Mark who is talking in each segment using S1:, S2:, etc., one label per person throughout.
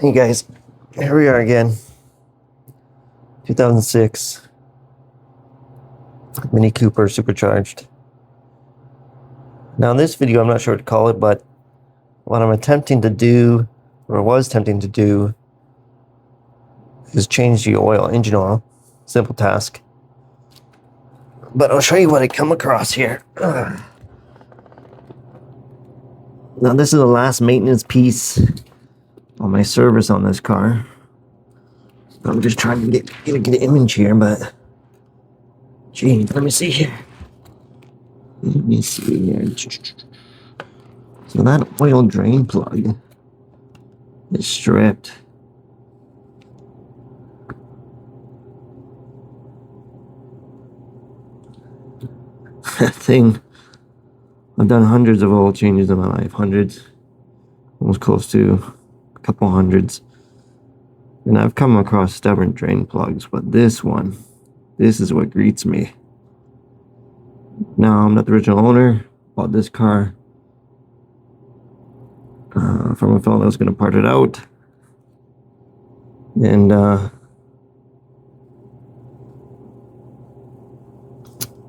S1: Hey guys, here we are again. 2006 Mini Cooper Supercharged. Now in this video, I'm not sure what to call it, but what I'm attempting to do, or was attempting to do, is change the oil, engine oil. Simple task. But I'll show you what I come across here. Now this is the last maintenance piece on my service on this car. I'm just trying to get an image here, but gee, let me see here. Let me see here. So that oil drain plug is stripped. That thing, I've done hundreds of oil changes in my life, hundreds, almost close to a couple hundreds. And I've come across stubborn drain plugs, but this one, this is what greets me. Now, I'm not the original owner, bought this car from a fellow that was going to part it out. And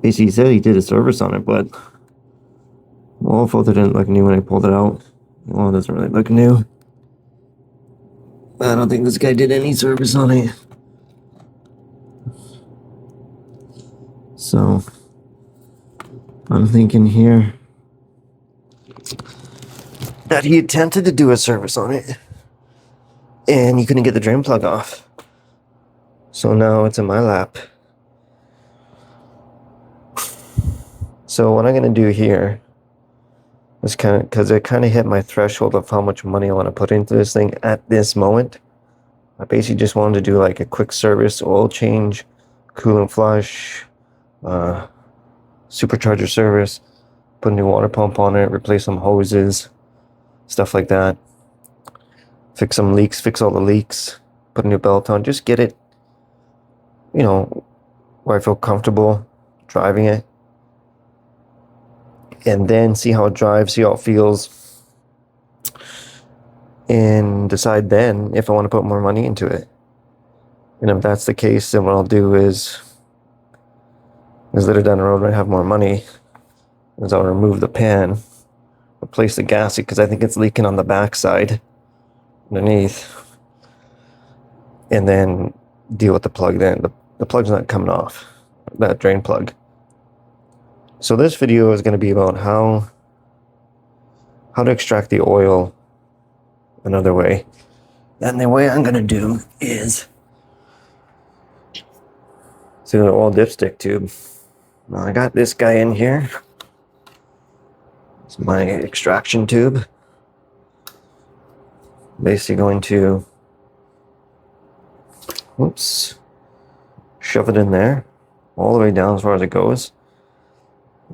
S1: basically he said he did a service on it, but oil filter didn't look new when I pulled it out. The oil doesn't really look new. I don't think this guy did any service on it. So I'm thinking here that he attempted to do a service on it and he couldn't get the drain plug off. So now it's in my lap. So what I'm going to do here is because it kind of hit my threshold of how much money I want to put into this thing at this moment. I basically just wanted to do like a quick service, oil change, coolant flush, supercharger service, put a new water pump on it, replace some hoses, stuff like that. Fix some leaks, fix all the leaks, put a new belt on, just get it, you know, where I feel comfortable driving it. And then see how it drives, see how it feels, and decide then if I want to put more money into it. And if that's the case, then what I'll do is later down the road when I have more money, is I'll remove the pan, replace the gasket, because I think it's leaking on the back side underneath, and then deal with the plug then. The plug's not coming off, that drain plug. So this video is going to be about how to extract the oil another way. And the way I'm going to do is through an oil dipstick tube. Now I got this guy in here. It's my extraction tube. Basically going to, shove it in there all the way down as far as it goes.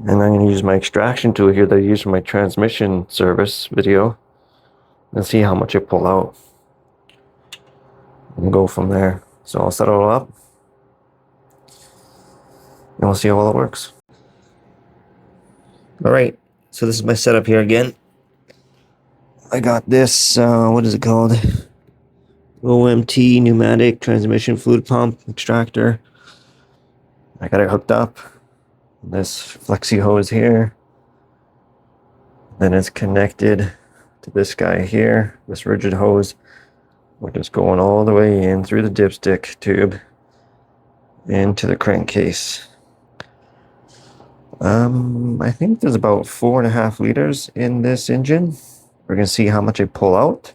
S1: And I'm going to use my extraction tool here that I used for my transmission service video and see how much I pull out and go from there. So I'll set it all up and we'll see how well it works. Alright, so this is my setup here again. I got this, what is it called? OMT pneumatic transmission fluid pump extractor. I got it hooked up. This flexi hose here, then it's connected to this guy here, this rigid hose, which is going all the way in through the dipstick tube into the crankcase. I think there's about 4.5 liters in this engine. We're gonna see how much I pull out.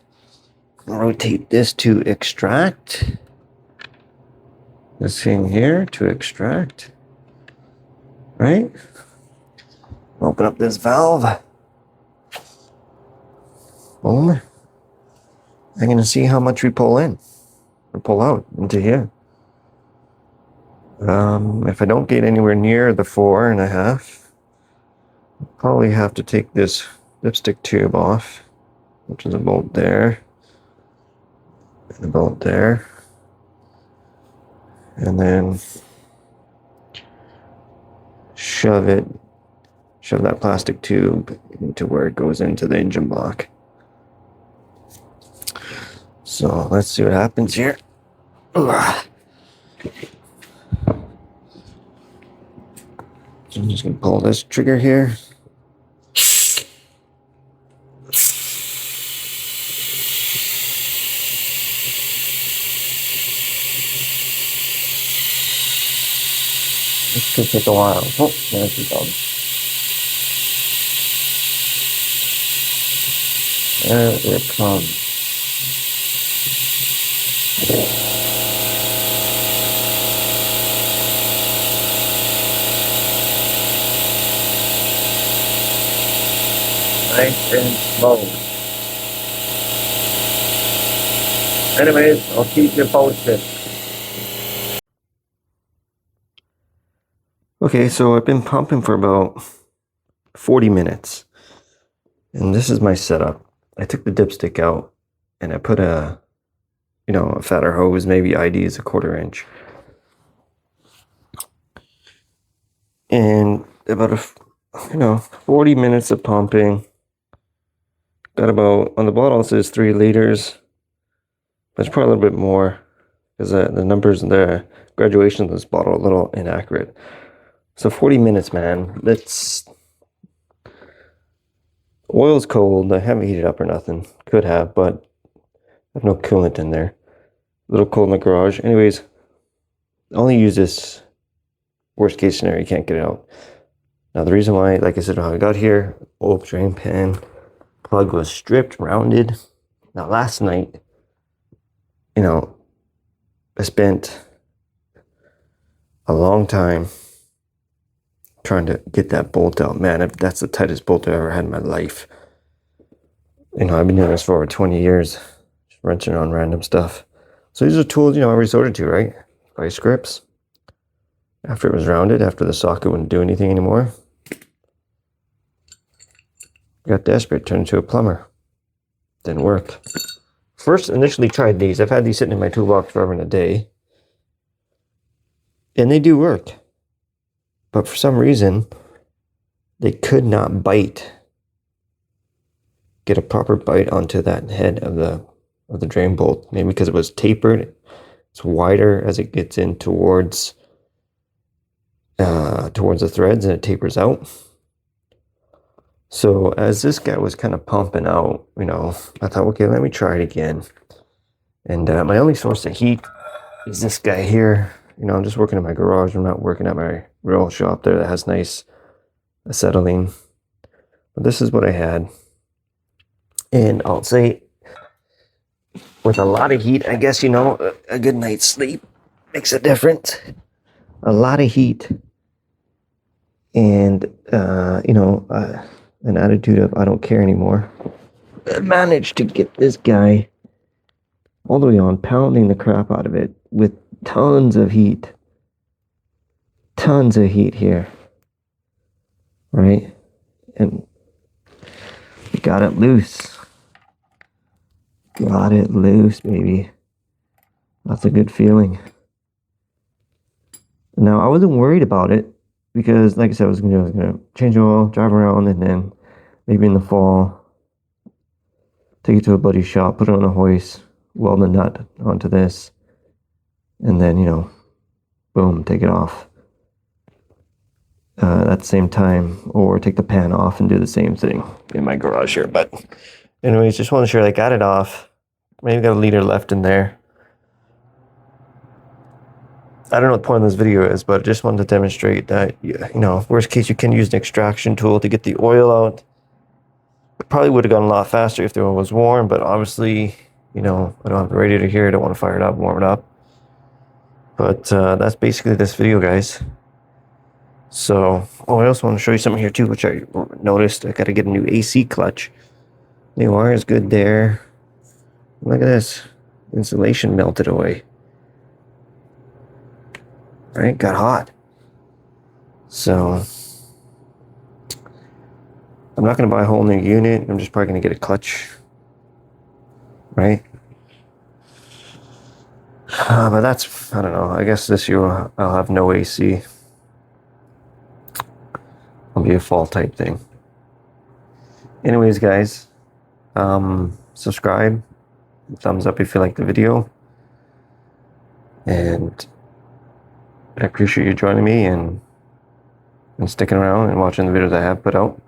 S1: I'll rotate this to extract. This thing here to extract. Right? Open up this valve. Boom. I'm going to see how much we pull in or pull out into here. If I don't get anywhere near the 4.5, I'll probably have to take this dipstick tube off, which is a bolt there, and a bolt there, and then shove that plastic tube into where it goes into the engine block. So let's see what happens here. Ugh. So I'm just gonna pull this trigger here. This could take a while. Oh, there's the dog. There it comes. Nice and slow. Anyways, I'll keep you posted. Okay, so I've been pumping for about 40 minutes. And this is my setup. I took the dipstick out and I put a fatter hose, maybe ID is a 1/4 inch. And about 40 minutes of pumping. Got about, on the bottle it says 3 liters. But it's probably a little bit more because the numbers, the graduation of this bottle are a little inaccurate. So 40 minutes, man. Oil's cold. I haven't heated up or nothing. Could have, but I have no coolant in there. A little cold in the garage. Anyways, I only use this worst case scenario. You can't get it out. Now the reason why, like I said, how I got here, old drain pan plug was stripped, rounded. Now last night, I spent a long time trying to get that bolt out. Man, that's the tightest bolt I've ever had in my life. I've been doing this for over 20 years, just wrenching on random stuff. So these are tools, I resorted to, right? Vice grips. After it was rounded, after the socket wouldn't do anything anymore, I got desperate, turned into a plumber. Didn't work. First, initially tried these. I've had these sitting in my toolbox forever and a day. And they do work. But for some reason, they could not get a proper bite onto that head of the drain bolt. Maybe because it was tapered. It's wider as it gets in towards the threads and it tapers out. So as this guy was kind of pumping out, I thought, okay, let me try it again. And my only source of heat is this guy here. I'm just working in my garage. I'm not working at my real shop there that has nice acetylene. But this is what I had. And I'll say, with a lot of heat, I guess, a good night's sleep makes a difference. A lot of heat. And, an attitude of I don't care anymore. I managed to get this guy all the way on, pounding the crap out of it with tons of heat. Tons of heat here. Right? And got it loose. Got it loose, baby. That's a good feeling. Now, I wasn't worried about it because, like I said, I was gonna change oil, drive around, and then maybe in the fall, take it to a buddy's shop, put it on a hoist, weld the nut onto this, and then, boom, take it off at the same time, or take the pan off and do the same thing in my garage here. But anyways, just want to share I got it off. Maybe got a liter left in there. I don't know what the point of this video is, but I just wanted to demonstrate that, worst case, you can use an extraction tool to get the oil out. It probably would have gone a lot faster if the oil was warm, but obviously, I don't have the radiator here. I don't want to fire it up, warm it up. But that's basically this video, guys. So, I also want to show you something here too, which I noticed. I got to get a new AC clutch. The wire is good there. Look at this. Insulation melted away. Right, got hot. So I'm not going to buy a whole new unit. I'm just probably going to get a clutch. Right? But that's, I don't know. I guess this year I'll have no AC. It'll be a fall type thing. Anyways, guys, subscribe, thumbs up if you like the video. And I appreciate you joining me and sticking around and watching the videos I have put out.